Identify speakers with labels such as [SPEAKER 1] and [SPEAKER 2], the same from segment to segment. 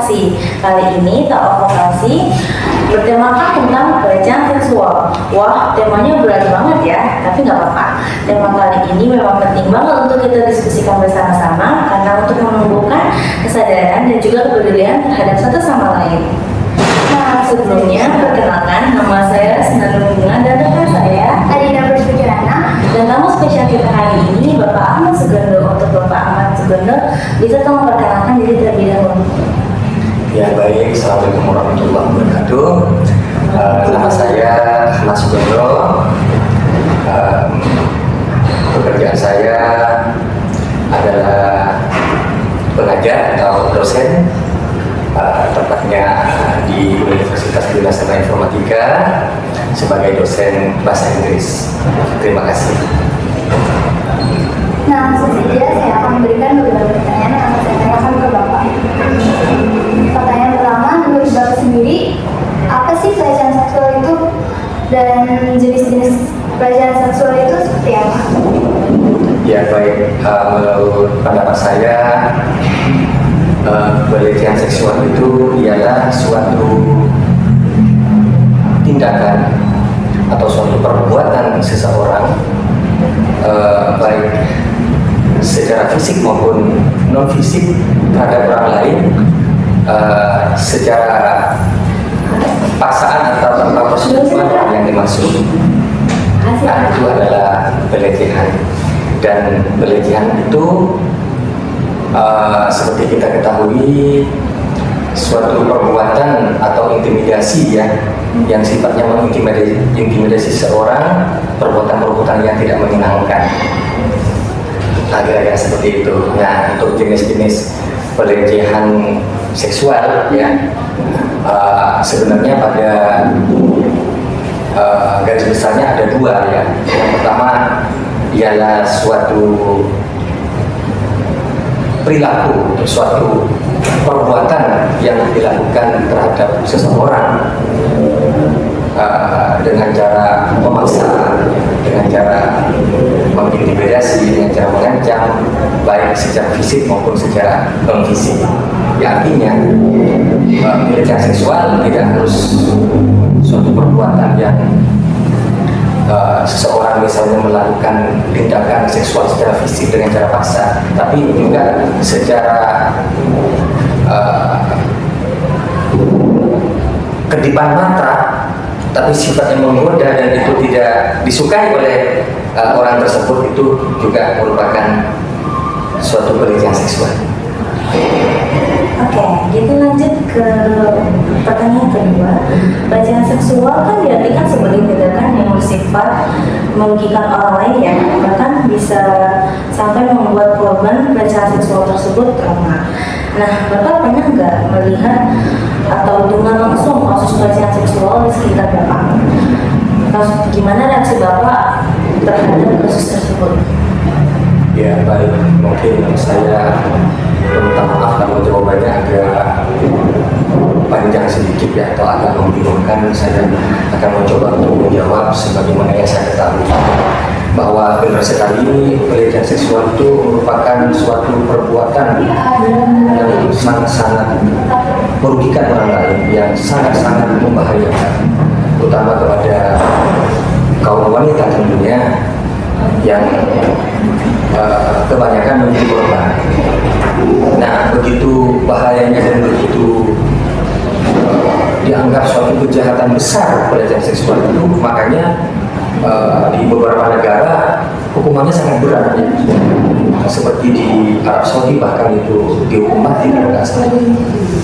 [SPEAKER 1] Vokasi. Kali ini Talk Vokasi bertemakan tentang pelecehan seksual. Wah, temanya berat banget ya, tapi nggak apa-apa. Tema kali ini memang penting banget untuk kita diskusikan bersama-sama karena untuk menumbuhkan kesadaran dan juga kepedulian terhadap satu sama lain. Nah, sebelumnya perkenalkan, nama saya Sinar Bunga dan rekan saya
[SPEAKER 2] Adina Bersujana.
[SPEAKER 1] dan tamu spesial kita hari ini Bapak Ahmad Sugendo. Untuk Bapak Ahmad Sugendo, bisa tolong memperkenalkan diri terlebih dahulu.
[SPEAKER 3] Ya baik, Assalamualaikum warahmatullahi wabarakatuh. Nama saya Ahmad Sugendo. Pekerjaan saya adalah pengajar atau dosen, tepatnya di Universitas Binasional Informatika sebagai dosen bahasa Inggris. Terima kasih.
[SPEAKER 2] Nah, langsung saja saya akan memberikan beberapa pertanyaan yang akan saya tanyakan ke Bapak. Pertanyaan pertama, menurut Bapak sendiri, apa sih pelecehan seksual itu dan jenis-jenis pelecehan seksual itu seperti apa?
[SPEAKER 3] Ya baik, menurut pendapat saya, pelecehan seksual itu ialah suatu tindakan atau suatu perbuatan seseorang, baik secara fisik maupun non fisik terhadap orang lain, secara paksaan atau tanpa persetujuan yang dimaksud. Nah, itu adalah pelecehan. Dan pelecehan itu seperti kita ketahui suatu perbuatan atau intimidasi ya, yang sifatnya mengintimidasi seseorang, perbuatan-perbuatan yang tidak menyenangkan, agak-agak seperti itu. Nah, untuk jenis-jenis pelecehan seksual ya, sebenarnya pada garis besarnya ada dua ya. Yang pertama ialah suatu perilaku, suatu perbuatan yang dilakukan terhadap seseorang dengan cara memaksa, dengan cara mengintimidasi, dengan cara mengancam, baik secara fisik maupun secara non fisik. Ya, artinya pelecehan seksual tidak harus suatu perbuatan yang seseorang misalnya melakukan tindakan seksual secara fisik dengan cara paksa, tapi juga secara kedipan mata, tapi sifatnya menggoda dan itu tidak disukai oleh orang tersebut, itu juga merupakan suatu pelecehan seksual.
[SPEAKER 1] Oke, kita lanjut ke pertanyaan kedua. Pelecehan seksual kan diartikan sebagai tindakan yang bersifat merugikan orang lain ya, bahkan bisa sampai membuat korban pelecehan seksual tersebut trauma. Nah, Bapak pernah nggak melihat atau dengar langsung kasus pelecehan seksual di sekitar Bapak? Gimana reaksi Bapak terhadap kasus tersebut?
[SPEAKER 3] Ya baik, mungkin saya minta maaf kalau jawabannya agak panjang sedikit ya, atau agak membingungkan. Saya akan mencoba untuk menjawab sebagaimana yang saya ketahui, bahwa benar sekali pelecehan seksual itu merupakan suatu perbuatan yang sangat-sangat merugikan orang lain, yang sangat-sangat membahayakan, terutama kepada kaum wanita tentunya, yang kebanyakan menjadi korban. Nah, begitu bahayanya dan begitu dianggap suatu kejahatan besar pelecehan seksual itu, makanya di beberapa negara hukumannya sangat berat ya. Seperti di Arab Saudi bahkan itu dihukum mati kalau nggak salah.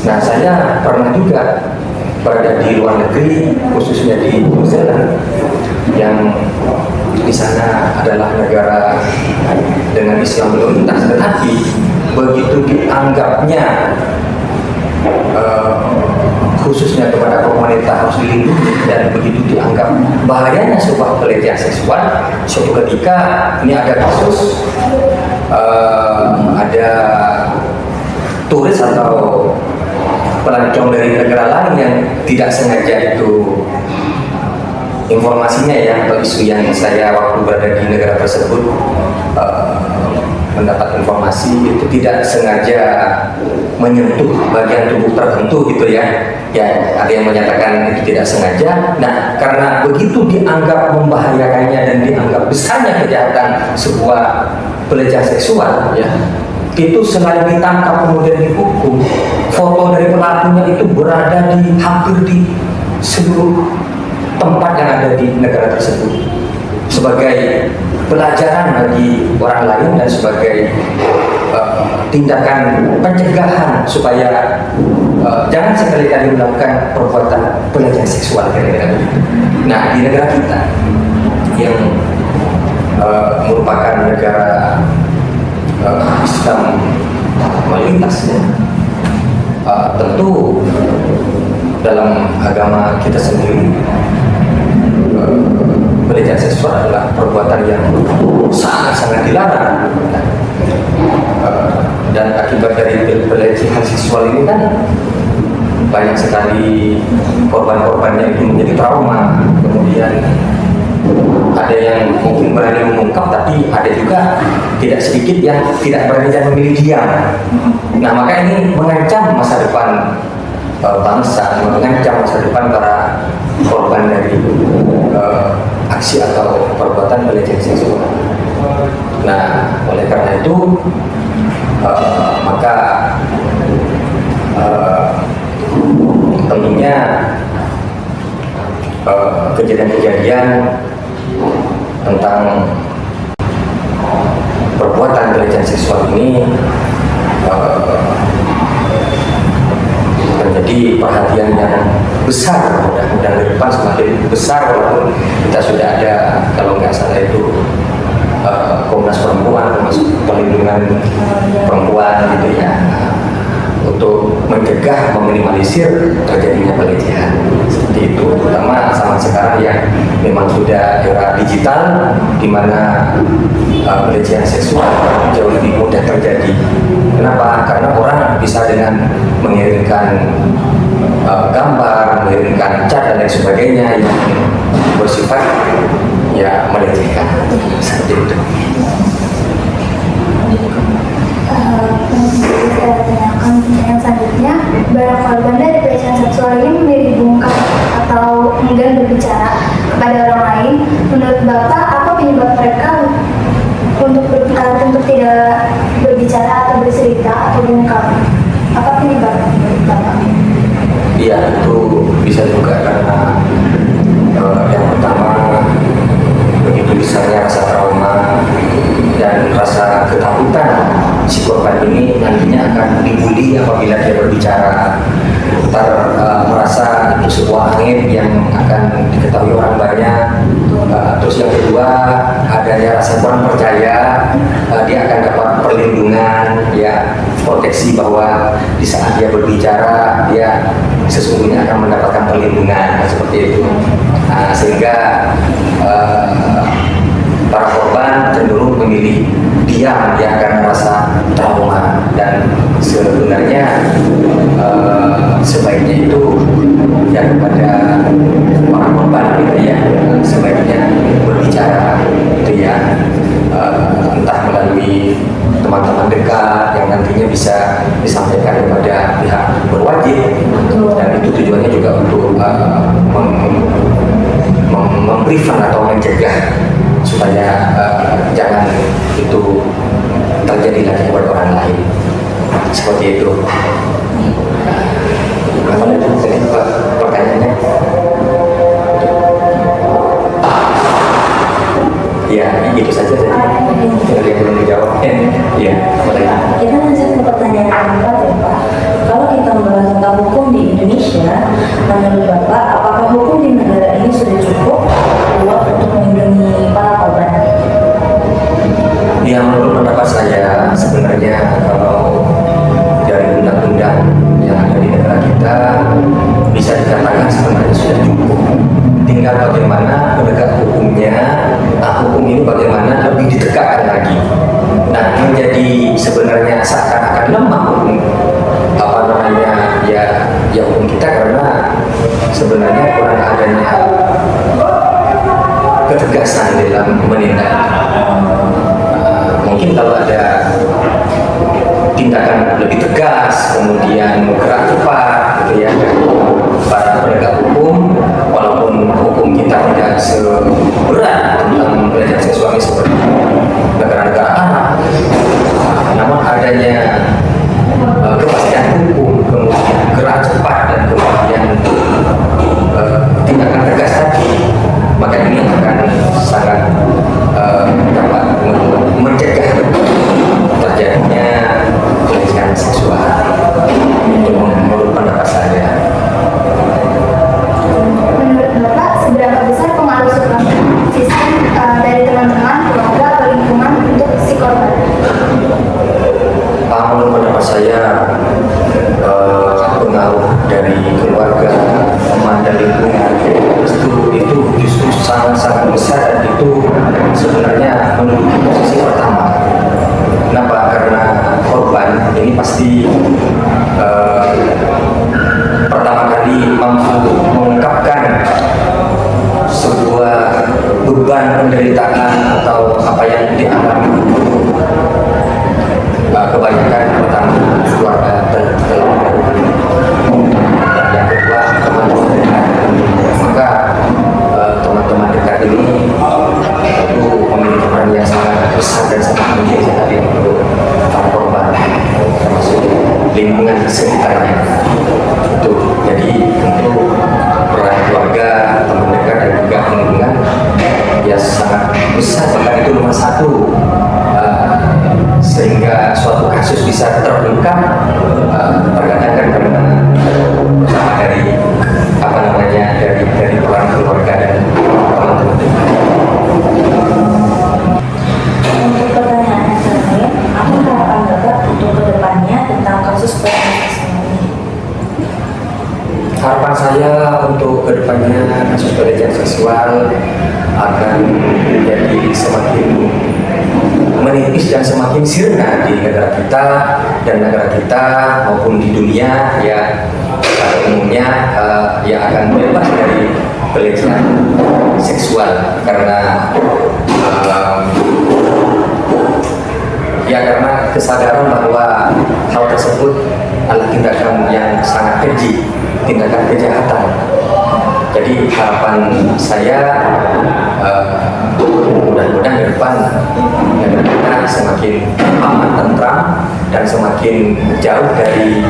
[SPEAKER 3] Nah, saya pernah juga berada di luar negeri, khususnya di New Zealand, yang di sana adalah negara dengan Islam mayoritas, tetapi begitu dianggapnya khususnya kepada kaum wanita harus dilindungi, dan begitu dianggap bahayanya sebuah pelecehan seksual, suatu ketika ini ada kasus ada turis atau pelancong dari negara lain yang tidak sengaja itu informasinya ya, atau isu yang saya waktu berada di negara tersebut mendapat informasi itu tidak sengaja menyentuh bagian tubuh tertentu gitu ya. Ya, ada yang menyatakan itu tidak sengaja. Nah, karena begitu dianggap membahayakannya dan dianggap besarnya kejahatan sebuah pelecehan seksual ya, itu selain ditangkap kemudian dihukum, foto dari pelakunya itu berada di hampir di seluruh tempat yang ada di negara tersebut sebagai pelajaran bagi orang lain dan sebagai tindakan pencegahan supaya jangan sekali-kali melakukan perbuatan pelecehan seksual kira-kira begitu. Nah, di negara kita yang merupakan negara Islam mayoritas ya, tentu dalam agama kita sendiri pelecehan seksual adalah perbuatan yang sangat-sangat dilarang. Dan akibat dari pelecehan seksual ini kan banyak sekali korban-korbannya itu menjadi trauma, kemudian ada yang mungkin berani mengungkap, tapi ada juga tidak sedikit yang tidak berani dan memilih diam. Nah, maka ini mengancam masa depan bangsa, mengancam masa depan para korban dari aksi atau perbuatan pelecehan seksual. Nah, oleh karena itu maka tentunya kejadian-kejadian tentang perbuatan pelecehan seksual ini menjadi perhatian yang besar. Mudah-mudahan ke depan semakin besar, walaupun kita sudah ada, kalau nggak salah itu Komnas Perempuan, termasuk perlindungan perempuan gitu ya, untuk mencegah, meminimalisir terjadinya pelecehan seperti itu, terutama sama sekarang yang memang sudah era digital di mana pelecehan seksual jauh lebih mudah terjadi. Kenapa? Karena orang bisa dengan mengirimkan gambar, mengirimkan chat dan lain sebagainya yang bersifat ya melecehkan seperti itu.
[SPEAKER 2] Saya tanyakan pertanyaan selanjutnya, barang korban dari pelecehan seksual ini memilih bungkam atau enggan berbicara kepada orang lain. Menurut Bapak, apa penyebab mereka untuk tidak berbicara atau bercerita atau bungkam? Apa penyebab menurut Bapak?
[SPEAKER 3] Iya, itu bisa juga karena yang pertama begitu besarnya rasa trauma dan rasa ketakutan si korban ini nantinya akan dibully apabila dia berbicara, merasa itu sebuah aib yang akan diketahui orang banyak. Terus yang kedua, adanya rasa kurang percaya, dia akan dapat perlindungan, ya, proteksi bahwa di saat dia berbicara dia sesungguhnya akan mendapatkan perlindungan seperti itu. Sehingga para korban cenderung memilih diam ya karena rasa trauma, dan sebenarnya sebaiknya itu ya kepada para korban gitu ya, sebaiknya berbicara itu ya, entah melalui teman-teman dekat yang nantinya bisa disampaikan kepada pihak berwajib, dan itu tujuannya juga untuk memprevent atau mencegah supaya jangan itu terjadi lagi kepada orang lain seperti itu. Apa lagi pertanyaannya? Ya, itu saja. Tidak ada yang belum dijawab. Ya,
[SPEAKER 1] Kita lanjut ke pertanyaan keempat ya Pak. Kalau kita membahas tentang hukum di Indonesia, menurut Bapak, apakah hukum di negara ini sudah cukup kuat untuk melindungi para korban?
[SPEAKER 3] Ya, menurut pendapat saya sebenarnya kalau dari undang-undang yang ada di negara kita bisa dikatakan sebenarnya sudah cukup. Tinggal bagaimana penegak hukumnya, hukum ini bagaimana lebih ditegakkan lagi. Nah, menjadi sebenarnya seakan-akan lemah hukum ya hukum kita karena sebenarnya kurang adanya ketegasan dalam menindak. Mungkin kalau ada keras, kemudian gerak cepat gitu ya. Para penegak hukum, walaupun hukum kita tidak seberat tentang pelecehan seksual ini seperti negara-negara Arab, namun adanya kepastian hukum, kemudian gerak cepat dan kemudian tindakan tegas tadi, maka ini akan sangat dapat mencegah terjadinya pelecehan seksual. Itu menurut pendapat saya.
[SPEAKER 2] Menurut Bapak, seberapa besar pengaruh sistem dari teman-teman, keluarga, atau lingkungan untuk si korban?
[SPEAKER 3] Menurut pendapat saya, pengaruh dari keluarga, teman, dan lingkungan itu justru sangat-sangat besar, dan itu sebenarnya menduduki posisi pertama. Kenapa? Karena korban ini pasti pertama kali mampu mengungkapkan sebuah beban penderitaan atau apa yang dialami. Kebanyakan pertama keluarga terlalu, dan yang kedua teman-teman dekat. Maka teman-teman dekat ini itu memiliki peran yang sangat besar dan sangat penting sekali untuk para korban, termasuk lingkungan sekitarnya. Itu jadi tentu peran keluarga, teman dekat, dan juga lingkungan ya sangat besar, bahkan itu nomor satu. Sehingga suatu kasus bisa terungkap terkadang kan karena pertama dari peran keluarga dan teman-teman.
[SPEAKER 1] Untuk pertanyaan yang terakhir, apa harapan Bapak untuk kedepannya tentang kasus pelecehan seksual ini?
[SPEAKER 3] Harapan saya untuk kedepannya kasus pelecehan seksual akan menjadi semakin menipis dan semakin sirna di negara kita, dan negara kita maupun di dunia ya pada umumnya ya akan bebas dari pelecehan seksual karena karena kesadaran bahwa hal tersebut adalah tindakan yang sangat keji, tindakan kejahatan. Jadi harapan saya mudah-mudahan ke depan negara kita semakin aman, tentram, dan semakin jauh dari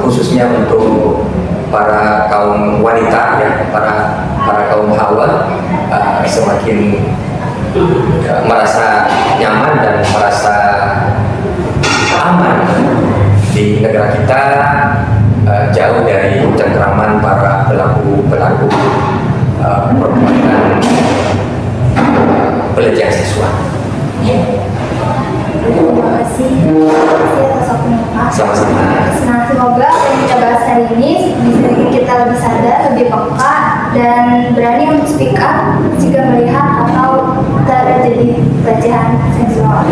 [SPEAKER 3] khususnya untuk para kaum wanita ya, para kaum hawa semakin merasa nyaman dan merasa aman di negara kita, jauh dari cengkraman para pelaku perbuatan pelecehan seksual.
[SPEAKER 2] Terima kasih atas waktunya, Pak.
[SPEAKER 3] Sama-sama.
[SPEAKER 2] Nah, semoga apa yang kita bahas hari ini bisa bikin kita lebih sadar, lebih peka, dan berani untuk speak up jika melihat atau terjadi pelecehan seksual.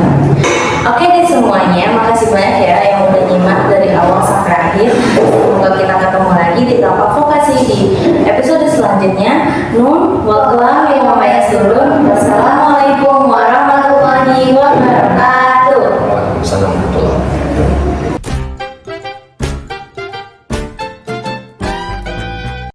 [SPEAKER 1] Oke deh semuanya, makasih banyak ya yang udah nyimak dari awal sampai akhir. Semoga kita ketemu lagi di Tapak Vokasi di episode selanjutnya. Nun, wassalamualaikum warahmatullahi wabarakatuh.